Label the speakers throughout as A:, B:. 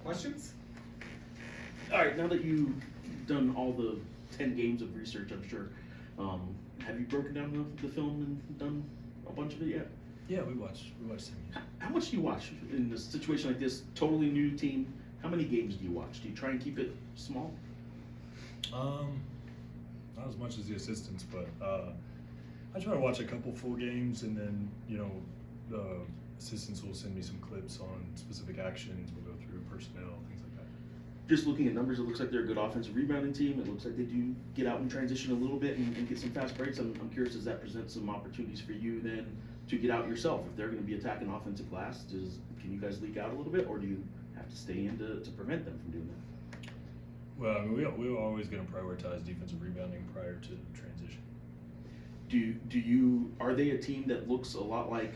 A: Questions?
B: All right, now that you've done all the 10 games of research, I'm sure, have you broken down the film and done a bunch of it yet?
C: Yeah, we watched some games.
B: How much do you watch in a situation like this? Totally new team. How many games do you watch? Do you try and keep it small?
C: Not as much as the assistants, but I try to watch a couple full games, and then the assistants will send me some clips on specific actions. We'll go through personnel, things like that.
B: Just looking at numbers, it looks like they're a good offensive rebounding team. It looks like they do get out and transition a little bit and get some fast breaks. I'm curious, does that present some opportunities for you then to get out yourself? If they're going to be attacking offensive glass, can you guys leak out a little bit, or do you have to stay in to prevent them from doing that?
C: Well, I mean, we were always going to prioritize defensive rebounding prior to transition.
B: Are they a team that looks a lot like,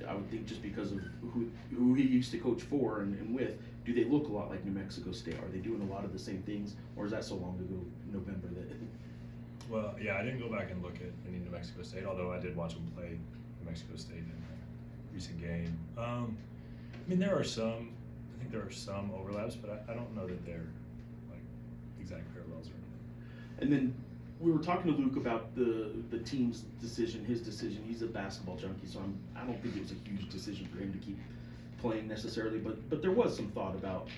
B: I would think just because of who he used to coach for and with, do they look a lot like New Mexico State? Are they doing a lot of the same things, or is that so long ago, November, that?
C: Well, yeah, I didn't go back and look at any New Mexico State, although I did watch them play New Mexico State in a recent game. I mean, I think there are some overlaps, but I don't know that they're like exact parallels or anything.
B: And then we were talking to Luke about the team's decision, his decision. He's a basketball junkie, so I don't think it was a huge decision for him to keep playing necessarily, but there was some thought about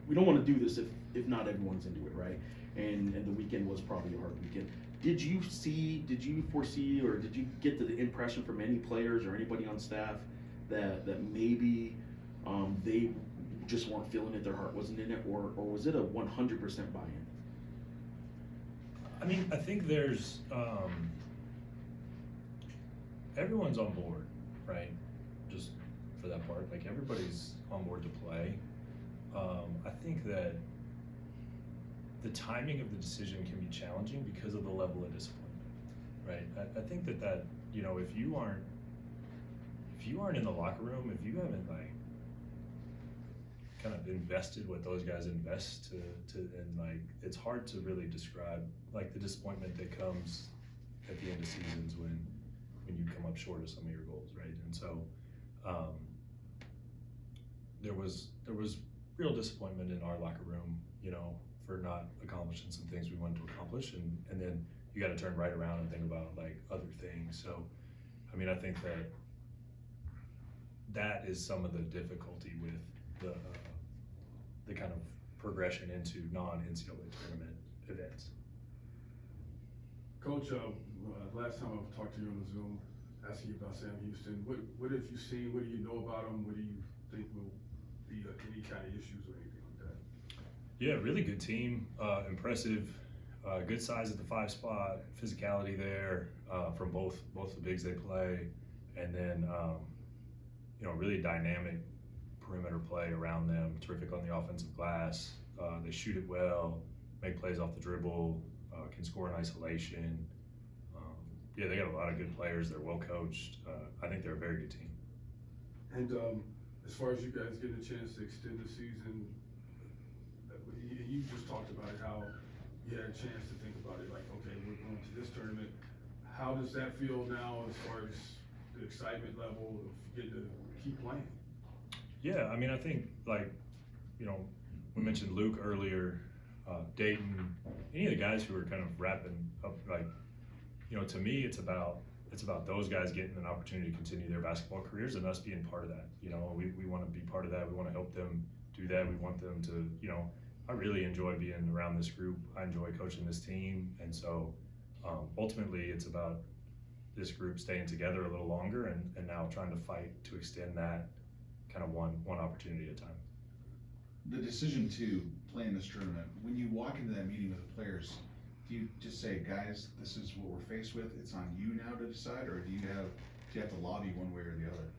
B: we don't want to do this if not everyone's into it, right? And the weekend was probably a hard weekend. Did you foresee, or did you get the impression from any players or anybody on staff that maybe they just weren't feeling it, their heart wasn't in it, or was it a 100% buy-in?
C: I mean, I think there's everyone's on board, right? Just for that part, like everybody's on board to play. I think that the timing of the decision can be challenging because of the level of disappointment, right? I think that if you aren't in the locker room, if you haven't like kind of invested what those guys invest to and like it's hard to really describe like the disappointment that comes at the end of seasons when you come up short of some of your goals, right? And so there was real disappointment in our locker room, for not accomplishing some things we wanted to accomplish, and then you got to turn right around and think about like other things. So I mean, I think that is some of the difficulty with the kind of progression into non-NCAA tournament events.
D: Coach, last time I talked to you on the Zoom, asking you about Sam Houston, what have you seen? What do you know about him? What do you think will be any kind of issues or anything like that?
C: Yeah, really good team, impressive, good size at the 5 spot, physicality there from both the bigs they play, and then really dynamic perimeter play around them, terrific on the offensive glass. They shoot it well, make plays off the dribble, can score in isolation. They got a lot of good players. They're well coached. I think they're a very good team.
D: And as far as you guys getting a chance to extend the season, you just talked about it, how you had a chance to think about it, like, okay, we're going to this tournament. How does that feel now as far as the excitement level of getting to keep playing?
C: Yeah, I mean, I think we mentioned Luke earlier, Dayton, any of the guys who are kind of wrapping up, to me, it's about those guys getting an opportunity to continue their basketball careers and us being part of that. We want to be part of that. We want to help them do that. We want them to, I really enjoy being around this group. I enjoy coaching this team. And so ultimately it's about this group staying together a little longer and now trying to fight to extend that kind of one opportunity at a time.
E: The decision to play in this tournament, when you walk into that meeting with the players, do you just say, guys, this is what we're faced with, it's on you now to decide, or do you have to lobby one way or the other?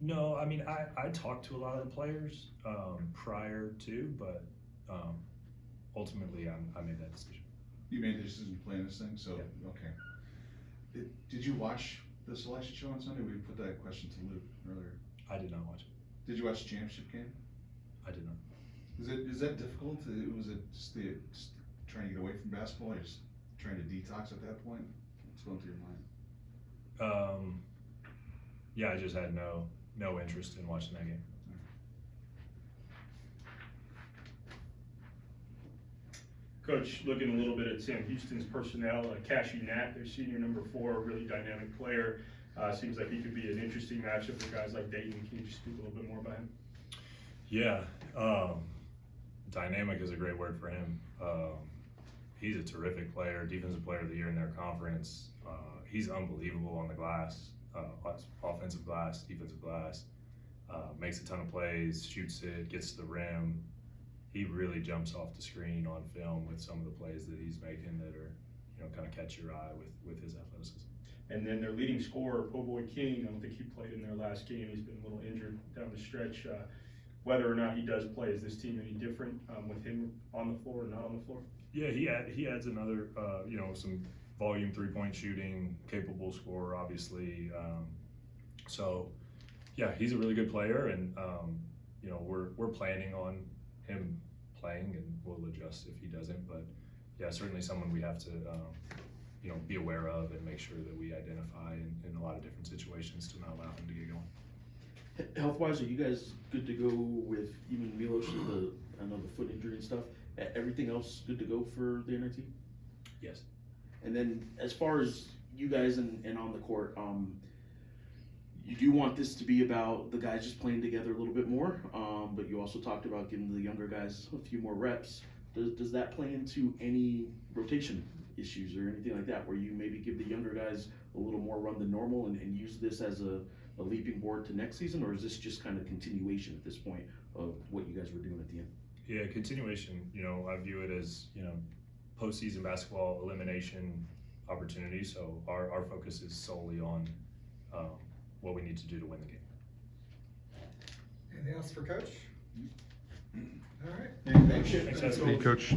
C: No, I mean, I talked to a lot of the players prior to, but ultimately I made that decision.
E: You made the decision to play in this thing, so,
C: yeah.
E: Okay. Did you watch the selection show on Sunday? We put that question to Luke earlier.
C: I did not watch it.
E: Did you watch the championship game?
C: I did not.
E: Is that difficult? Was it just trying to get away from basketball, or just trying to detox at that point? What's going through your mind?
C: Yeah, I just had no interest in watching that game.
A: Coach, looking a little bit at Sam Houston's personnel, Cashy Knapp, their senior number 4, a really dynamic player. Seems like he could be an interesting matchup for guys like Dayton. Can you just speak a little bit more about him?
C: Yeah, dynamic is a great word for him. He's a terrific player, defensive player of the year in their conference. He's unbelievable on the glass, offensive glass, defensive glass. Makes a ton of plays, shoots it, gets to the rim. He really jumps off the screen on film with some of the plays that he's making that are, kind of catch your eye with his athleticism.
A: And then their leading scorer, Po Boy King, I don't think he played in their last game. He's been a little injured down the stretch. Whether or not he does play, is this team any different with him on the floor or not on the floor?
C: Yeah, he adds another, some volume 3-point shooting, capable scorer, obviously. So, yeah, he's a really good player, and we're planning on him playing, and we'll adjust if he doesn't. But yeah, certainly someone we have to be aware of and make sure that we identify in a lot of different situations to not allow him to get going.
B: Health-wise, are you guys good to go with even Milos, I know the foot injury and stuff? Everything else good to go for the NIT?
C: Yes.
B: And then as far as you guys and on the court, you do want this to be about the guys just playing together a little bit more, but you also talked about giving the younger guys a few more reps. Does that play into any rotation issues or anything like that, where you maybe give the younger guys a little more run than normal and use this as a leaping board to next season, or is this just kind of continuation at this point of what you guys were doing at the end?
C: Yeah, continuation. I view it as, postseason basketball elimination opportunity. So our focus is solely on what we need to do to win the game.
F: Anything else for Coach? All right.
E: Thanks.
C: Thanks, guys.
G: Hey, Coach.